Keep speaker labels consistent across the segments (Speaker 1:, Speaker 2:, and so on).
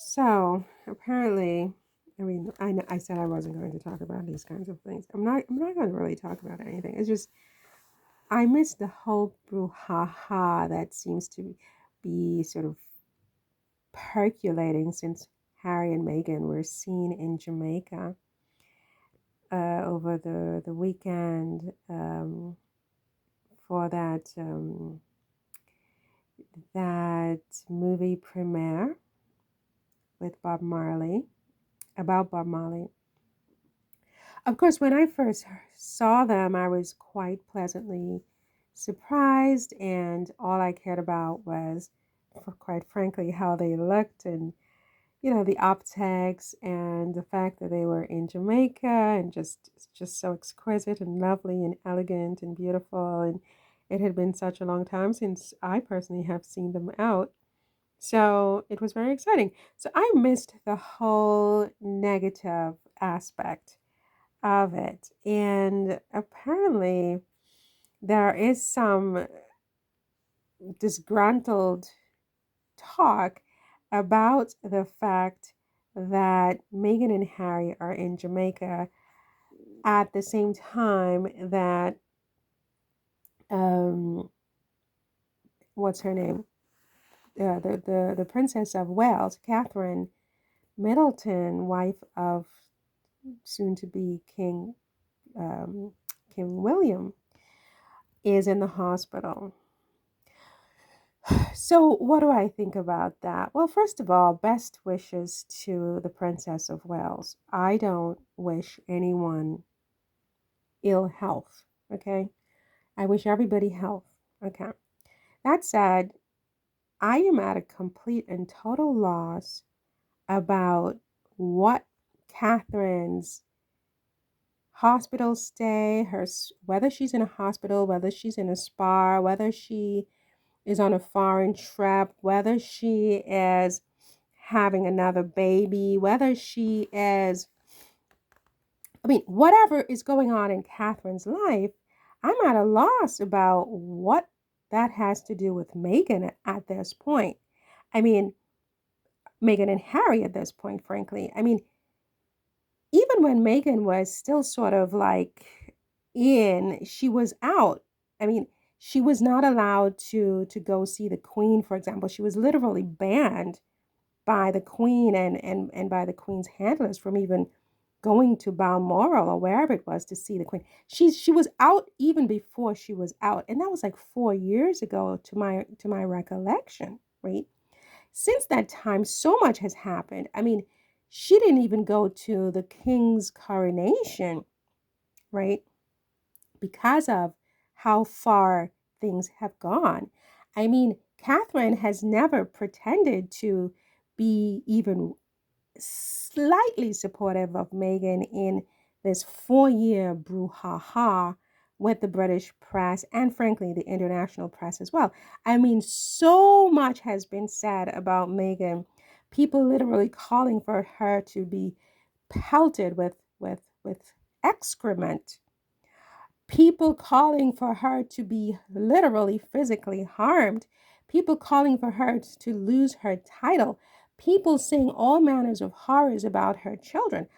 Speaker 1: So apparently, I said I wasn't going to talk about these kinds of things. I'm not going to really talk about anything. It's just I miss the whole brouhaha that seems to be sort of percolating since Harry and Meghan were seen in Jamaica over the weekend for that movie premiere with Bob Marley about Bob Marley. Of course, when I first saw them, I was quite pleasantly surprised, and all I cared about was, quite frankly, how they looked and, the optics and the fact that they were in Jamaica and just so exquisite and lovely and elegant and beautiful. And it had been such a long time since I personally have seen them out. So it was very exciting. So I missed the whole negative aspect of it. And apparently, there is some disgruntled talk about the fact that Meghan and Harry are in Jamaica at the same time that, um, what's her name? The Princess of Wales, Catherine Middleton, wife of soon to be um, King William, is in the hospital. So, what do I think about that? Well, first of all, best wishes to the Princess of Wales. I don't wish anyone ill health, okay? I wish everybody health, okay? That said, I am at a complete and total loss about what Catherine's hospital stay, whether she's in a hospital, whether she's in a spa, whether she is on a foreign trip, whether she is having another baby, whether she is, whatever is going on in Catherine's life, I'm at a loss about what that has to do with Meghan at this point. I mean, Meghan and Harry at this point, frankly. Even when Meghan was still sort of like she was out. I mean, she was not allowed to go see the Queen, for example. She was literally banned by the Queen and by the Queen's handlers from even going to Balmoral or wherever it was to see the Queen. She was out even before she was out, and that was like 4 years ago to my recollection, right? Since that time, so much has happened. She didn't even go to the King's coronation, right? Because of how far things have gone. Catherine has never pretended to be even slightly supportive of Meghan in this 4 year brouhaha with the British press and, frankly, the international press as well. So much has been said about Meghan. People literally calling for her to be pelted with excrement, people calling for her to be literally physically harmed, people calling for her to lose her title, people saying all manners of horrors about her children.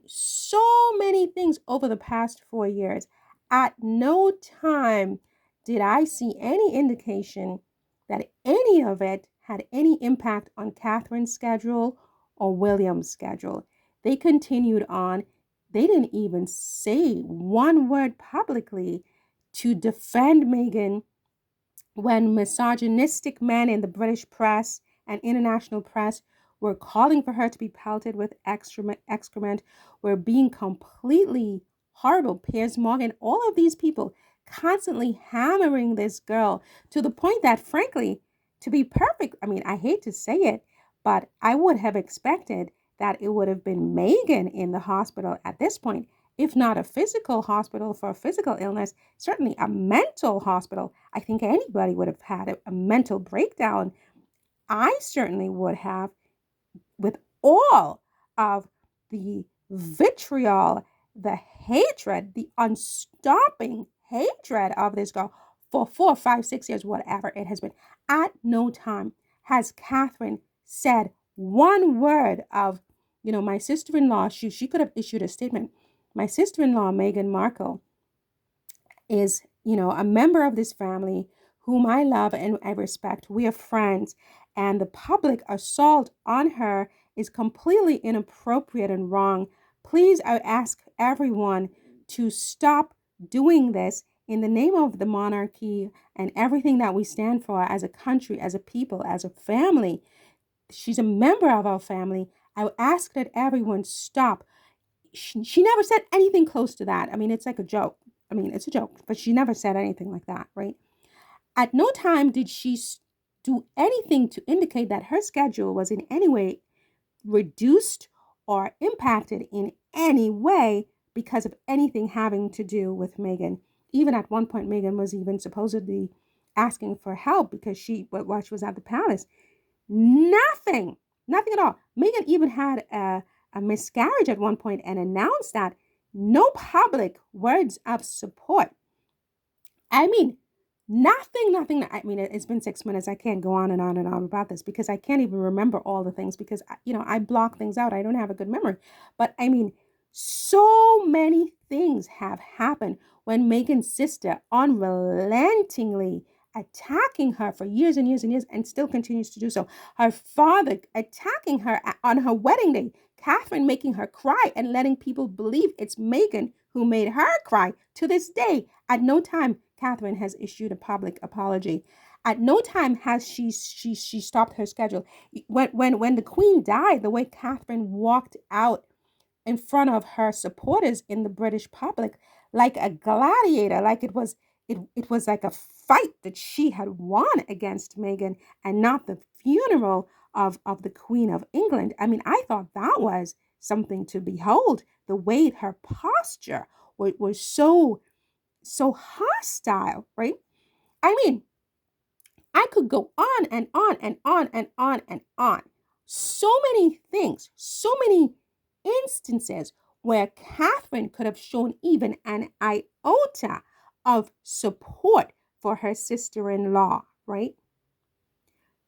Speaker 1: So many things over the past 4 years. At no time did I see any indication that any of it had any impact on Catherine's schedule or William's schedule. They continued on. They didn't even say one word publicly to defend Meghan when misogynistic men in the British press and international press were calling for her to be pelted with excrement, were being completely horrible. Piers Morgan, all of these people constantly hammering this girl to the point that, frankly, to be perfect, I hate to say it, but I would have expected that it would have been Meghan in the hospital at this point, if not a physical hospital for a physical illness, certainly a mental hospital. I think anybody would have had a mental breakdown. I certainly would have, with all of the vitriol, the hatred, the unstopping hatred of this girl for 4, 5, 6 years, whatever it has been. At no time has Catherine said one word of, my sister-in-law, she could have issued a statement. My sister-in-law, Meghan Markle, is, a member of this family whom I love and I respect. We are friends, and the public assault on her is completely inappropriate and wrong. Please, I ask everyone to stop doing this in the name of the monarchy and everything that we stand for as a country, as a people, as a family. She's a member of our family. I ask that everyone stop. She never said anything close to that. I mean, it's like a joke. I mean, it's a joke, but she never said anything like that, right? At no time did she do anything to indicate that her schedule was in any way reduced or impacted in any way because of anything having to do with Meghan. Even at one point, Meghan was even supposedly asking for help because while she was at the palace, nothing, nothing at all. Meghan even had a miscarriage at one point and announced that no public words of support. I mean, nothing. I mean, it's been 6 minutes. I can't go on and on and on about this because I can't even remember all the things because, I block things out. I don't have a good memory. But I mean, so many things have happened when Meghan's sister unrelentingly attacking her for years and years and years and still continues to do so. Her father attacking her on her wedding day. Katherine making her cry and letting people believe it's Meghan who made her cry. To this day, at no time Katherine has issued a public apology. At no time has she stopped her schedule. When the Queen died, the way Katherine walked out in front of her supporters in the British public like a gladiator, like it was like a fight that she had won against Meghan and not the funeral of the Queen of England. I mean, I thought that was something to behold. The way her posture was so hostile, right? I mean, I could go on and on and on and on and on. So many things, so many instances where Katherine could have shown even an iota of support for her sister-in-law, right?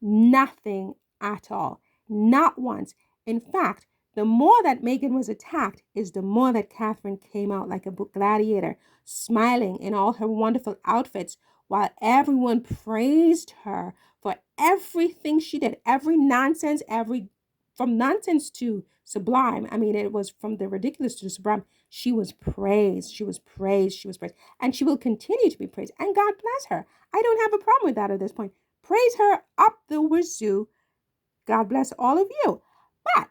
Speaker 1: Nothing at all. Not once. In fact, the more that Meghan was attacked is the more that Katherine came out like a gladiator, smiling in all her wonderful outfits, while everyone praised her for everything she did, every nonsense, from nonsense to sublime. I mean, it was from the ridiculous to the sublime. She was praised. She was praised. She was praised. And she will continue to be praised. And God bless her. I don't have a problem with that at this point. Praise her up the wazoo. God bless all of you. But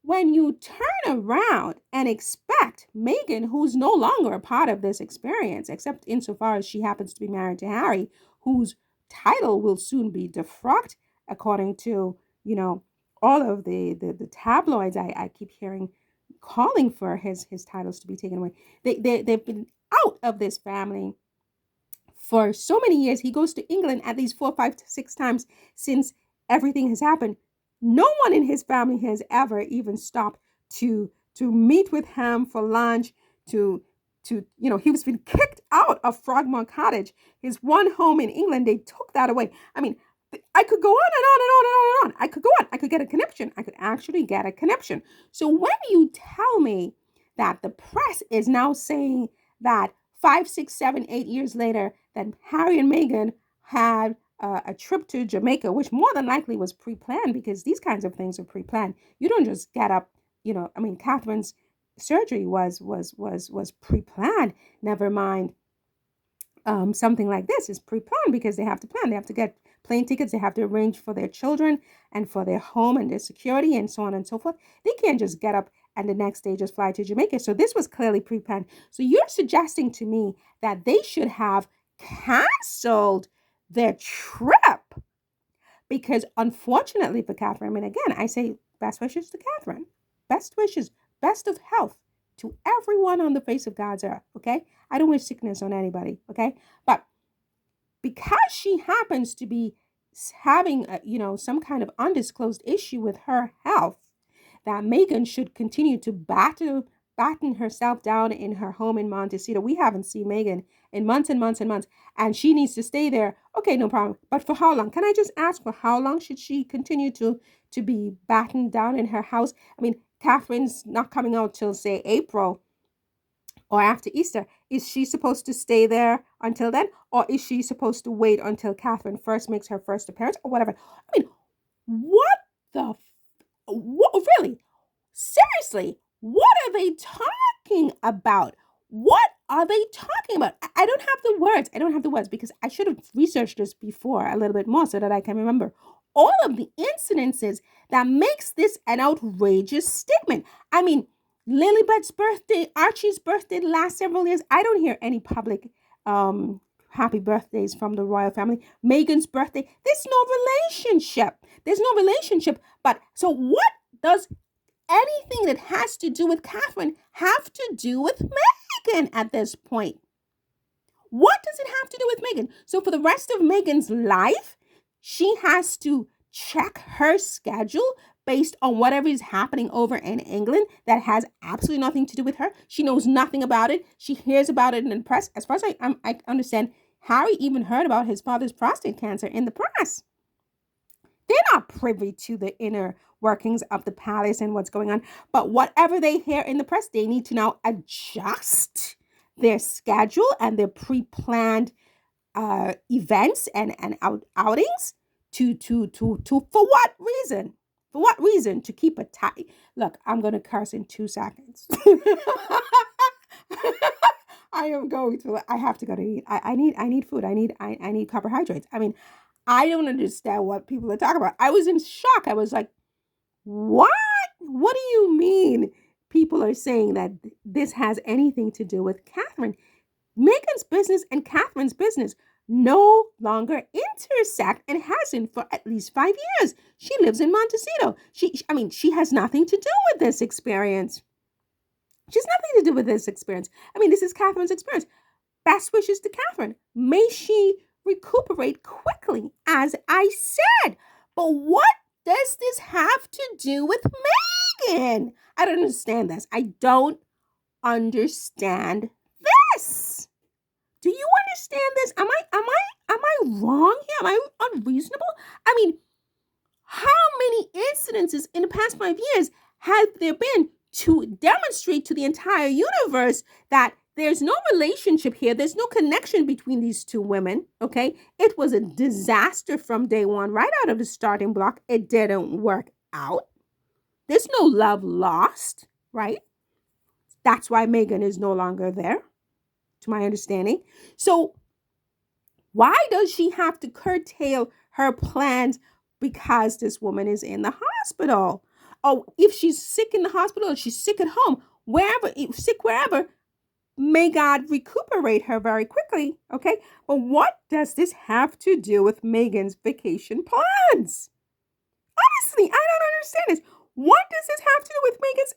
Speaker 1: when you turn around and expect Meghan, who's no longer a part of this experience, except insofar as she happens to be married to Harry, whose title will soon be defrocked, according to, all of the tabloids I keep hearing calling for his titles to be taken away. They've been out of this family for so many years. He goes to England at least 4, 5, 6 times since everything has happened. No one in his family has ever even stopped to meet with him for lunch, he was been kicked out of Frogmore Cottage, his one home in England. They took that away. I mean, I could go on and on and on and on and on. I could go on. I could get a conniption. I could actually get a conniption. So when you tell me that the press is now saying that 5, 6, 7, 8 years later, that Harry and Meghan had a trip to Jamaica, which more than likely was pre-planned, because these kinds of things are pre-planned. You don't just get up, I mean, Catherine's surgery was pre-planned. Never mind, something like this is pre-planned because they have to plan. They have to get plane tickets. They have to arrange for their children and for their home and their security and so on and so forth. They can't just get up and the next day just fly to Jamaica. So this was clearly pre-planned. So you're suggesting to me that they should have canceled their trip because, unfortunately for Katherine, I mean, again, I say best wishes to Katherine. Best wishes, best of health to everyone on the face of God's earth, okay? I don't wish sickness on anybody, okay? But because she happens to be having, some kind of undisclosed issue with her health, that Meghan should continue to batten herself down in her home in Montecito. We haven't seen Meghan in months and months and months, and she needs to stay there. Okay, no problem. But for how long? Can I just ask, for how long should she continue to to be battened down in her house. I mean, Catherine's not coming out till, say, April or after Easter. Is she supposed to stay there until then? Or is she supposed to wait until Catherine first makes her first appearance or whatever? I mean, what what really? Seriously, what are they talking about? What are they talking about? I don't have the words. I don't have the words because I should have researched this before a little bit more so that I can remember all of the incidences that makes this an outrageous statement. I mean, Lilibet's birthday, Archie's birthday, the last several years, I don't hear any public happy birthdays from the royal family. Meghan's birthday, there's no relationship. There's no relationship. But so what does anything that has to do with Catherine have to do with Meghan at this point? What does it have to do with Meghan? So for the rest of Meghan's life, she has to check her schedule based on whatever is happening over in England that has absolutely nothing to do with her. She knows nothing about it. She hears about it in the press. As far as I understand, Harry even heard about his father's prostate cancer in the press. They're not privy to the inner workings of the palace and what's going on. But whatever they hear in the press, they need to now adjust their schedule and their pre-planned events and outings to for what reason? For what reason? To keep a tight. Look, I'm gonna curse in 2 seconds. I am going to. I have to go to eat. I need food. I need carbohydrates. I mean, I don't understand what people are talking about. I was in shock. I was like, what? What do you mean people are saying that this has anything to do with Catherine? Meghan's business and Catherine's business no longer intersect and hasn't for at least 5 years. She lives in Montecito. She has nothing to do with this experience. She has nothing to do with this experience. I mean, this is Catherine's experience. Best wishes to Catherine. May she recuperate quickly, as I said. But what does this have to do with Meghan? I don't understand this. I don't understand this. Do you understand this? Am I wrong here? Am I unreasonable? I mean, how many incidences in the past 5 years have there been to demonstrate to the entire universe that there's no relationship here. There's no connection between these two women, okay? It was a disaster from day one, right out of the starting block. It didn't work out. There's no love lost, right? That's why Meghan is no longer there, to my understanding. So why does she have to curtail her plans because this woman is in the hospital? Oh, if she's sick in the hospital or she's sick at home, wherever, may God recuperate her very quickly, okay? But what does this have to do with Meghan's vacation plans? Honestly, I don't understand this. What does this have to do with Meghan's